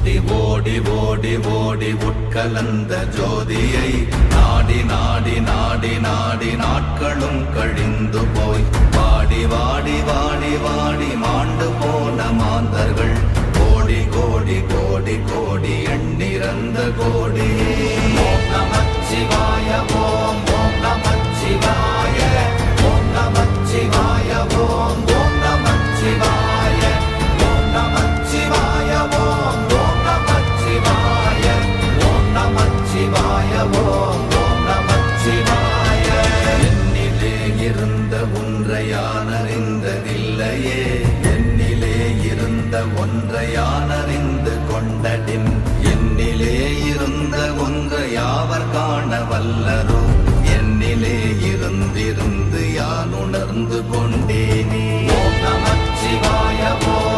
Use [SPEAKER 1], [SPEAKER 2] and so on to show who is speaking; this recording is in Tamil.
[SPEAKER 1] ஓடி ஓடி ஓடி ஓடி உட்கலந்த ஜோதியை நாடி நாடி நாடி நாடி நாட்களும் கழிந்து போய் வாடி வாடி வாடி வாடி மாண்டு போன மாந்தர்கள் கோடி கோடி கோடி கோடி எண்ணிறந்த கோடி. ஓம் நமச்சிவாய ஓம் ஓம் நமச்சிவாய ஓம் நமச்சிவாய ஓம் ஓம் நமச்சிவாய ஓம் நமச்சிவாய ஓம் ஓம் நமச்சிவாய ஓம் நமச்சிவாய ஓம் ஓம் நமச்சிவாய. என்னிலே இருந்த ஒன்றை யான் அறிந்ததில்லையே, என்னிலே இருந்த ஒன்றை யான் அறிந்து கொண்டடின், என்னிலே இருந்த ஒன்றை யாவர் காண வல்லரோ, என்னிலே இருந்திருந்து யான் உணர்ந்து கொண்டேனே. ஓம் நமச்சிவாய ஓம்